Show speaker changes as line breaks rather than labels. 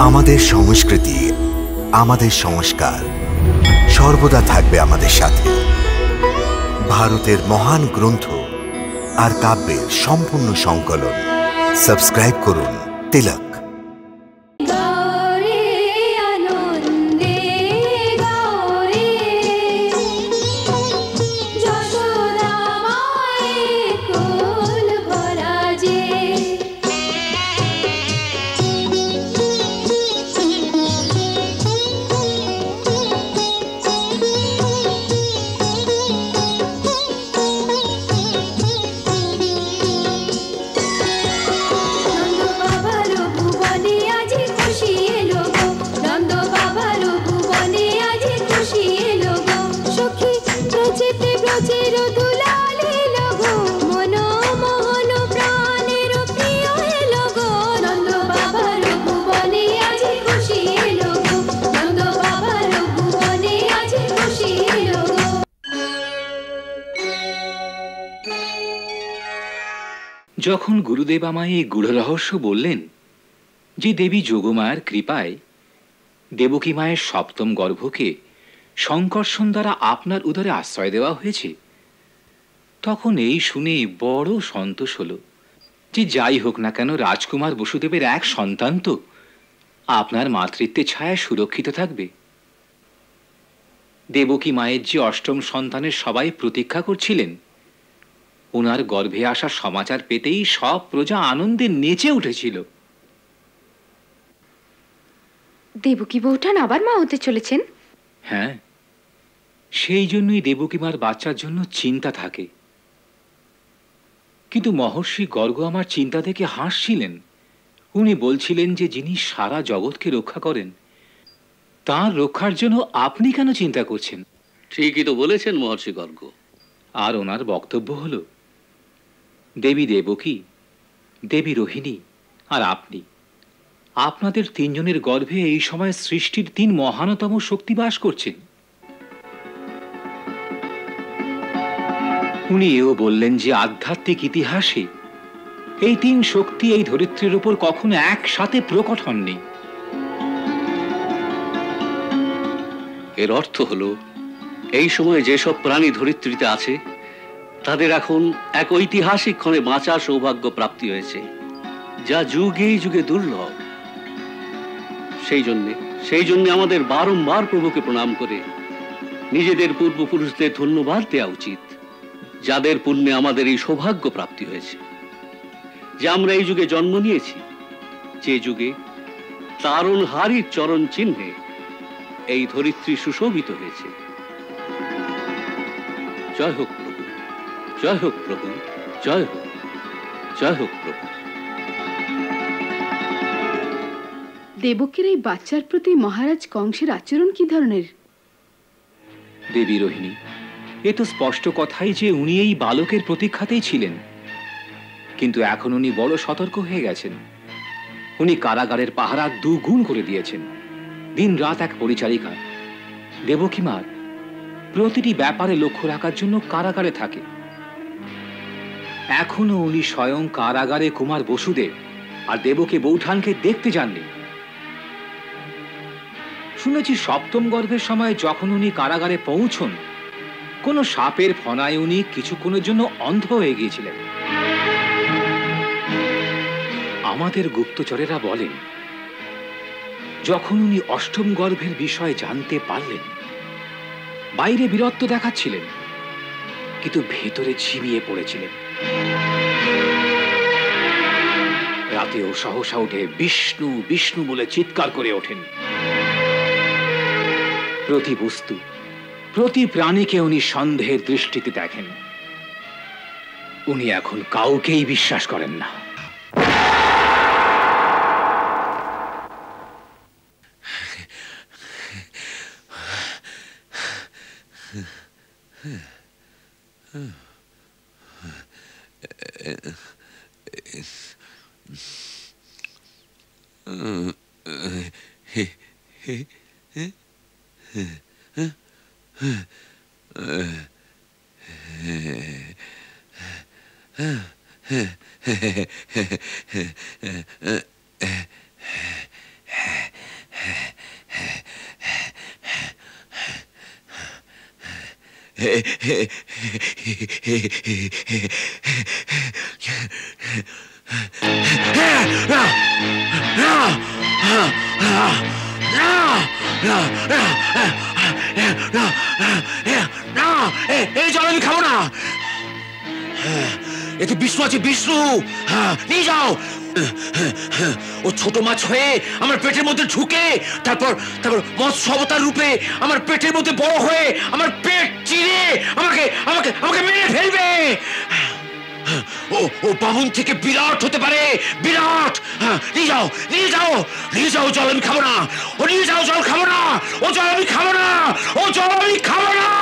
আমাদের সংস্কৃতি, আমাদের সংস্কার সর্বদা থাকবে আমাদের সাথে। ভারতের মহান গ্রন্থ আর কাব্যের সম্পূর্ণ সংকলন। সাবস্ক্রাইব করুন তিলক।
যখন গুরুদেব আমায় এই গূঢ় রহস্য বললেন যে দেবী যোগমায়ার কৃপায় দেবকী মায়ের সপ্তম গর্ভকে সংকর্ষণ দ্বারা আপনার উদরে আশ্রয় দেওয়া হয়েছে, তখন এই শুনে বড় সন্তোষ হলো যে যাই হোক না কেন রাজকুমার বসুদেবের এক সন্তান তো আপনার মাতৃত্বের ছায়ায় সুরক্ষিত থাকবে। দেবকী মায়ের যে অষ্টম সন্তানের সবাই প্রতীক্ষা করছিলেন, ওনার গর্ভে আসার সমাচার পেতেই সব প্রজা আনন্দে নেচে উঠেছিল।
দেবকী বৌঠান আবার মা হতে চলেছেন?
হ্যাঁ, সেই জন্যই দেবকী মার বাচ্চার জন্য চিন্তা থাকে। কিন্তু মহর্ষি গর্গ আমার চিন্তা দেখে হাসছিলেন। উনি বলছিলেন যে যিনি সারা জগৎকে রক্ষা করেন, তার রক্ষার জন্য আপনি কেন চিন্তা করছেন?
ঠিকই তো বলেছেন মহর্ষি গর্গ।
আর ওনার বক্তব্য হলো, দেবী দেবকী, দেবী রোহিণী আর আপনি, আপনাদের তিনজনের গর্ভে এই সময় সৃষ্টির তিন মহানতম শক্তি বাস করছেন। উনি এও বললেন যে আধ্যাত্মিক ইতিহাসে এই তিন শক্তি এই ধরিত্রীর উপর কখনো একসাথে প্রকট হননি।
এর অর্থ হলো এই সময় যেসব প্রাণী ধরিত্রীতে আছে তাদের এখন এক ঐতিহাসিক ক্ষণে বাঁচার সৌভাগ্য প্রাপ্তি হয়েছে, যা যুগে যুগে দুর্লভ। সেই জন্য আমাদের বারংবার প্রভুকে প্রণাম করে নিজেদের পূর্বপুরুষদের ধন্যবাদ দেওয়া উচিত, যাদের পুণ্যে আমাদের এই সৌভাগ্য প্রাপ্তি হয়েছে যে আমরা এই যুগে জন্ম নিয়েছি, যে যুগে তারুণ হারির চরণ চিহ্নে এই ধরিত্রী সুশোভিত হয়েছে। জয় হোক প্রভু, জয় হোক প্রভু, জয় হোক, জয় হোক প্রভু।
দেবকীর এই বাচ্চার প্রতি মহারাজ কংসের আচরণ কি ধরনের?
দেবী রোহিণী, এ তো স্পষ্ট কথাই যে উনি এই বালকের প্রতীক্ষাতেই ছিলেন, কিন্তু এখন উনি বড় সতর্ক হয়ে গেছেন। উনি কারাগারের পাহারা দুগুণ করে দিয়েছেন। দিন রাত এক পরিচারিকা দেবকী মার প্রতিটি ব্যাপারে লক্ষ্য রাখার জন্য কারাগারে থাকে। এখনো উনি স্বয়ং কারাগারে কুমার বসুদেব আর দেবকী বৌঠানকে দেখতে যাননি। শুনেছি সপ্তম গর্ভের সময় যখন উনি কারাগারে পৌঁছন, কোন সাপের ফনায় উনি কিছুক্ষণের জন্য অন্ধ হয়ে গিয়েছিলেন। আমাদের গুপ্তচরেরা বলেন, যখন উনি অষ্টম গর্ভের বিষয়ে জানতে পারলেন, বাইরে বীরত্ব দেখাচ্ছিলেন, কিন্তু ভেতরে ঝিমিয়ে পড়েছিলেন। রাতেও সহসা উঠে বিষ্ণু বিষ্ণু বলে চিৎকার করে ওঠেন। প্রতি বস্তু, প্রতি প্রাণীকে উনি সন্দেহের দৃষ্টিতে দেখেন। উনি এখন কাউকেই বিশ্বাস করেন না।
এই জল আমি খাবো না। এতে বিষ্ণু আছে, বিষ্ণু, নিয়ে যাও। ও ছোট মাছ হয়ে আমার পেটের মধ্যে ঢুকে তারপর তারপর মৎস্য অবতার রূপে আমার পেটের মধ্যে বড় হয়ে আমার পেট চিরে আমাকে আমাকে আমাকে মেরে ফেলবে। ও বামুন থেকে বিরাট হতে পারে, বিরাট। নিয়ে যাও, নিয়ে যাও, নিয়ে যাও। জল আমি খাবো না। ও নিয়ে যাও, জল খাবো না। ও জল আমি খাবো না। ও জল আমি খাবো না।